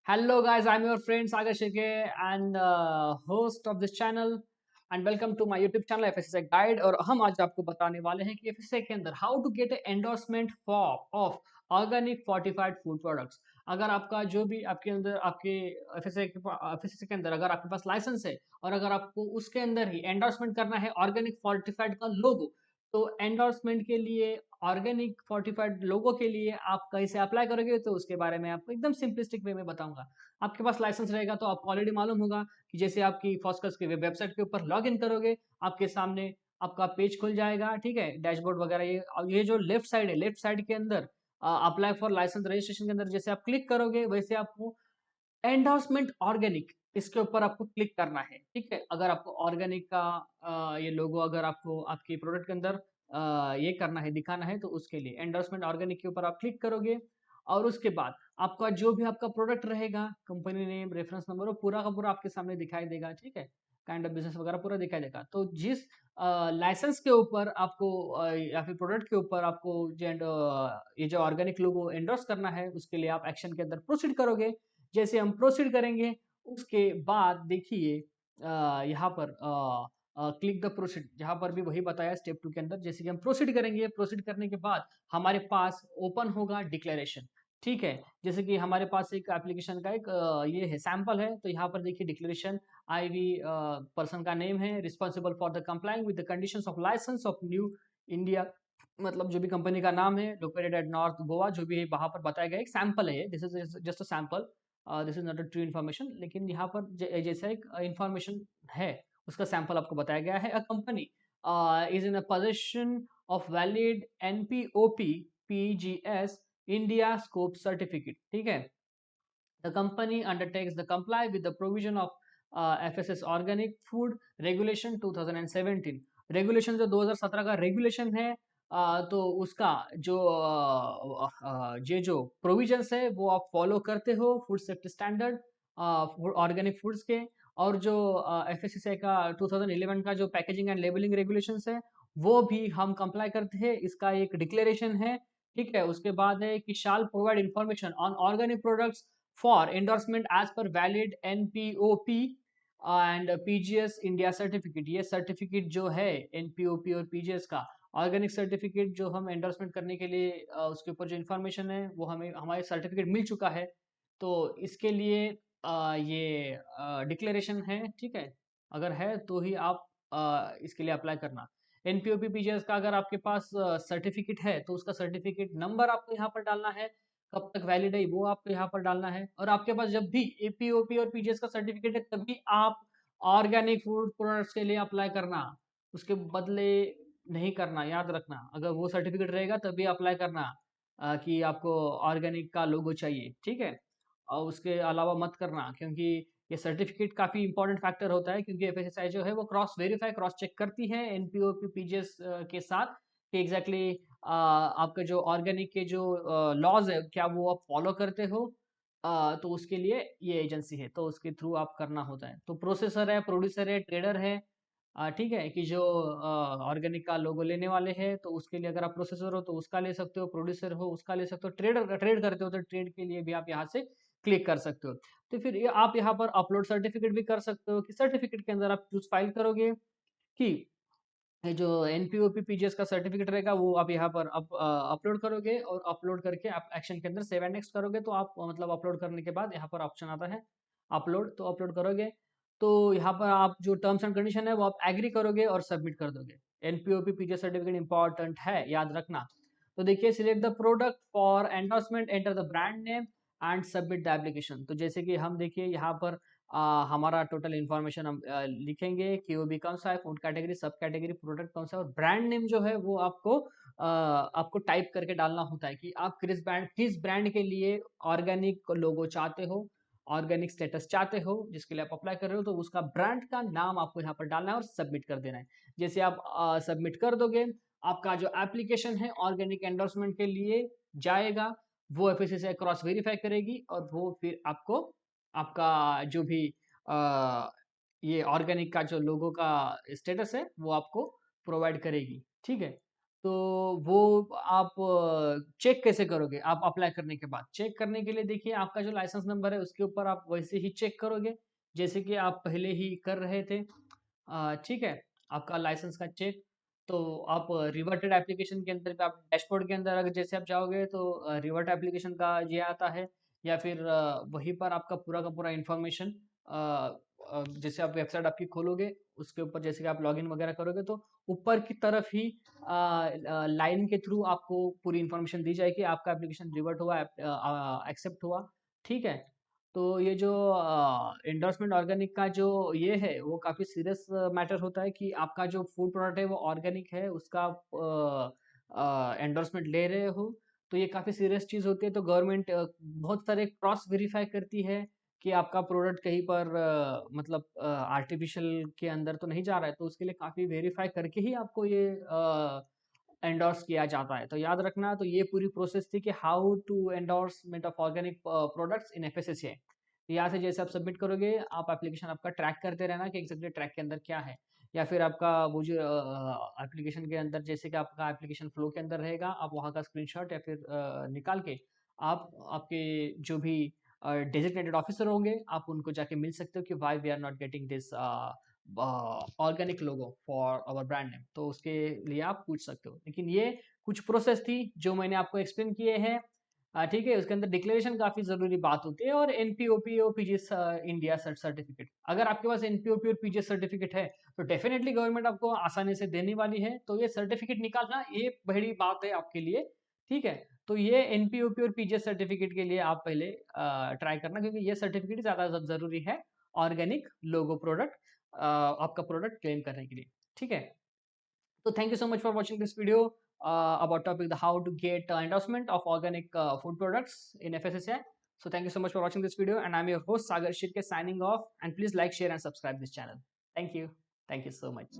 Hello, guys. I'm your friend Sagar Sheke and host of this channel. And welcome to my YouTube channel FSSI Guide. और हम आज आपको बताने वाले हैं कि FSSI के अंदर how to get a endorsement for of organic fortified food products. अगर आपका जो भी आपके अंदर आपके FSSI के अंदर अगर आपके पास लाइसेंस है और अगर आपको उसके अंदर ही एंडोर्समेंट करना है ऑर्गेनिक फोर्टिफाइड का लोगो, तो एंडोर्समेंट के लिए ऑर्गेनिक फोर्टिफाइड लोगो के लिए आप कैसे अप्लाई करोगे तो उसके बारे में आपको एकदम सिंपलिस्टिक वे में बताऊंगा। आपके पास लाइसेंस रहेगा तो आपको ऑलरेडी मालूम होगा कि जैसे आपकी फॉस्कस की वेबसाइट के ऊपर लॉग इन करोगे, आपके सामने आपका पेज खुल जाएगा। ठीक है, डैशबोर्ड वगैरह ये जो लेफ्ट साइड है, लेफ्ट साइड के अंदर अप्लाई फॉर लाइसेंस रजिस्ट्रेशन के अंदर जैसे आप क्लिक करोगे वैसे आपको एंडोर्समेंट ऑर्गेनिक इसके ऊपर आपको क्लिक करना है। ठीक है, अगर आपको ऑर्गेनिक का ये लोगो अगर आपको आपकी प्रोडक्ट के अंदर ये करना है, दिखाना है, तो उसके लिए एंडोर्समेंट ऑर्गेनिक के ऊपर आप क्लिक करोगे और उसके बाद आपका जो भी आपका प्रोडक्ट रहेगा, कंपनी नेम, रेफरेंस नंबर, वो पूरा का पूरा आपके सामने दिखाई देगा। ठीक है, काइंड ऑफ बिजनेस वगैरह पूरा दिखाई देगा। तो जिस लाइसेंस के ऊपर आपको या फिर प्रोडक्ट के ऊपर आपको ये जो ऑर्गेनिक लोगो एंडोर्स करना है उसके लिए आप एक्शन के अंदर प्रोसीड करोगे। जैसे हम प्रोसीड करेंगे उसके बाद देखिए यहाँ पर क्लिक द प्रोसीड, जहाँ पर भी वही बताया स्टेप 2 के अंदर। जैसे कि हम प्रोसीड करेंगे, प्रोसीड करने के बाद हमारे पास ओपन होगा डिक्लेरेशन। ठीक है, जैसे कि हमारे पास एक एप्लीकेशन का एक ये है सैंपल है, तो यहाँ पर देखिए डिक्लेरेशन आई वी पर्सन का नेम है, responsible for the complying with the conditions of license of new India, मतलब जो भी कंपनी का नाम है, लोकेटेड एट नॉर्थ गोवा, जो भी है वहां पर बताया गया एक सैंपल है। This is just a sample, this is not a true information, लेकिन यहाँ पर जैसा एक इन्फॉर्मेशन है उसका सैंपल आपको बताया गया है। A company is in a position of valid NPOP PGS India scope certificate. ठीक है, the company undertakes the comply with the provision of FSS Organic Food Regulation 2017। Regulation जो 2017 का रेगुलेशन है, तो उसका जो ये जो प्रोविजंस है वो आप फॉलो करते हो, food safety standard organic foods के। और जो FSSAI का 2011 का जो पैकेजिंग एंड लेबलिंग रेगुलेशंस है वो भी हम कंप्लाई करते हैं, इसका एक डिक्लेरेशन है। ठीक है, उसके बाद है कि shall provide information on organic products for endorsement as per valid NPOP and PGS India certificate. ये सर्टिफिकेट जो है एनपीओपी और पीजीएस का ऑर्गेनिक सर्टिफिकेट जो हम एंडोर्समेंट करने के लिए उसके ऊपर जो इन्फॉर्मेशन है वो हमें हमारे सर्टिफिकेट मिल चुका है। तो इसके लिए ये डिक्लेरेशन है। ठीक है, अगर है तो ही आप इसके लिए अप्लाई करना। एनपीओपी पीजीएस का अगर आपके पास सर्टिफिकेट है तो उसका सर्टिफिकेट नंबर आपको यहाँ पर डालना है, कब तक वैलिड है वो आपको यहाँ पर डालना है। और आपके पास जब भी एपीओपी और पीजीएस का सर्टिफिकेट है तभी आप ऑर्गेनिक फूड प्रोडक्ट्स के लिए अप्लाई करना, उसके बदले नहीं करना, याद रखना। अगर वो सर्टिफिकेट रहेगा तभी अप्लाई करना कि आपको ऑर्गेनिक का लोगो चाहिए। ठीक है, और उसके अलावा मत करना, क्योंकि ये सर्टिफिकेट काफ़ी इंपॉर्टेंट फैक्टर होता है, क्योंकि एफएसएसआई जो है वो क्रॉस वेरीफाई क्रॉस चेक करती है एनपीओपी पीजीएस के साथ कि एग्जैक्टली आपके जो ऑर्गेनिक के जो लॉज है क्या वो आप फॉलो करते हो। तो उसके लिए ये एजेंसी है, तो उसके थ्रू आप करना होता है। तो प्रोसेसर है, प्रोड्यूसर है, ट्रेडर है। ठीक है, कि जो ऑर्गेनिक का लोगो लेने वाले हैं तो उसके लिए अगर आप प्रोसेसर हो तो उसका ले सकते हो, प्रोड्यूसर हो उसका ले सकते हो, ट्रेडर ट्रेड करते हो तो ट्रेड के लिए भी आप यहाँ से क्लिक कर सकते हो। तो फिर ये आप यहाँ पर अपलोड सर्टिफिकेट भी कर सकते हो, कि सर्टिफिकेट के अंदर आप चूज फाइल करोगे कि ये जो एनपीओपी पीजीएस का सर्टिफिकेट रहेगा वो आप यहाँ पर अपलोड करोगे, और अपलोड करके आप एक्शन के अंदर सेव एंड नेक्स्ट करोगे। तो आप मतलब अपलोड करने के बाद यहाँ पर ऑप्शन आता है अपलोड, तो अपलोड करोगे तो यहाँ पर आप जो टर्म्स एंड कंडीशन है वो आप एग्री करोगे और सबमिट कर दोगे। एनपीओपी पीजीएस सर्टिफिकेट इंपॉर्टेंट है, याद रखना। तो देखिए, select the product for endorsement, enter the brand name and submit the application. तो जैसे कि हम देखिए यहाँ पर हमारा टोटल इन्फॉर्मेशन हम लिखेंगे कि वो भी कौन सा है, फूड कैटेगरी, सब कैटेगरी, प्रोडक्ट कौन सा है, और ब्रांड नेम जो है वो आपको टाइप करके डालना होता है कि आप किस ब्रांड के लिए ऑर्गेनिक लोगो चाहते हो, ऑर्गेनिक स्टेटस चाहते हो, जिसके लिए आप अप्लाई कर रहे हो, तो उसका ब्रांड का नाम आपको यहाँ पर डालना है और सबमिट कर देना है। जैसे आप सबमिट कर दोगे, आपका जो एप्लीकेशन है ऑर्गेनिक एंडोर्समेंट के लिए जाएगा, वो एफएससी से क्रॉस वेरीफाई करेगी और वो फिर आपको आपका जो भी अ, ये ऑर्गेनिक का जो लोगो का स्टेटस है वो आपको प्रोवाइड करेगी। ठीक है, तो वो आप चेक कैसे करोगे? आप अप्लाई करने के बाद चेक करने के लिए देखिए आपका जो लाइसेंस नंबर है उसके ऊपर आप वैसे ही चेक करोगे जैसे कि आप पहले ही कर रहे थे। ठीक है, आपका लाइसेंस का चेक तो आप रिवर्टेड एप्लीकेशन के अंदर पे आप डैशबोर्ड के अंदर अगर जैसे आप जाओगे तो रिवर्ट एप्लीकेशन का ये आता है या फिर वहीं पर आपका पूरा का पूरा इंफॉर्मेशन जैसे आप वेबसाइट आपकी खोलोगे उसके ऊपर जैसे कि आप लॉगिन वगैरह करोगे तो ऊपर की तरफ ही लाइन के थ्रू आपको पूरी इंफॉर्मेशन दी जाएगी आपका एप्लीकेशन रिवर्ट हुआ एक्सेप्ट हुआ। ठीक है, तो ये जो एंडोर्समेंट ऑर्गेनिक का जो ये है वो काफ़ी सीरियस मैटर होता है कि आपका जो फूड प्रोडक्ट है वो ऑर्गेनिक है उसका एंडोर्समेंट ले रहे हो तो ये काफ़ी सीरियस चीज़ होती है। तो गवर्नमेंट बहुत सारे क्रॉस वेरीफाई करती है कि आपका प्रोडक्ट कहीं पर मतलब आर्टिफिशियल के अंदर तो नहीं जा रहा है तो उसके लिए काफ़ी वेरीफाई करके ही आपको ये एंडोर्स किया जाता है। तो याद रखना तो ये पूरी प्रोसेस थी कि how to endorsement of organic products in FSSA. यहाँ से जैसे आप सबमिट करोगे आप एप्लीकेशन आपका ट्रैक करते रहना कि एग्जैक्टली ट्रैक के अंदर क्या है या फिर आपका वो जो एप्लीकेशन के अंदर जैसे कि आपका एप्लीकेशन फ्लो के अंदर रहेगा आप वहाँ का स्क्रीनशॉट या फिर निकाल के आप आपके जो भी डेजिग्नेटेड ऑफिसर होंगे आप उनको जाके मिल सकते हो कि why we are not getting this organic logo for our brand name. तो उसके लिए आप पूछ सकते हो लेकिन ये कुछ प्रोसेस थी जो मैंने आपको एक्सप्लेन किए हैं। ठीक है, उसके अंदर डिक्लेरेशन काफी जरूरी बात होती है और एनपीओपी और पीजीएस इंडिया सर्टिफिकेट अगर आपके पास एनपीओपी और पीजीएस सर्टिफिकेट है तो डेफिनेटली गवर्नमेंट आपको आसानी से देने वाली है। तो ये सर्टिफिकेट निकालना ये बड़ी बात है आपके लिए। ठीक है, तो ये एनपीओपी और पीजीएस सर्टिफिकेट के लिए आप पहले ट्राई करना क्योंकि ये सर्टिफिकेट ज्यादा जरूरी है ऑर्गेनिक लोगो प्रोडक्ट आपका प्रोडक्ट क्लेम करने के लिए। ठीक है, so thank you so much for watching this video about topic the how to get endorsement of organic food products in FSSAI. So thank you so much for watching this video and I'm your host Sagar Shirke signing off and please like, share and subscribe this channel. Thank you. Thank you so much.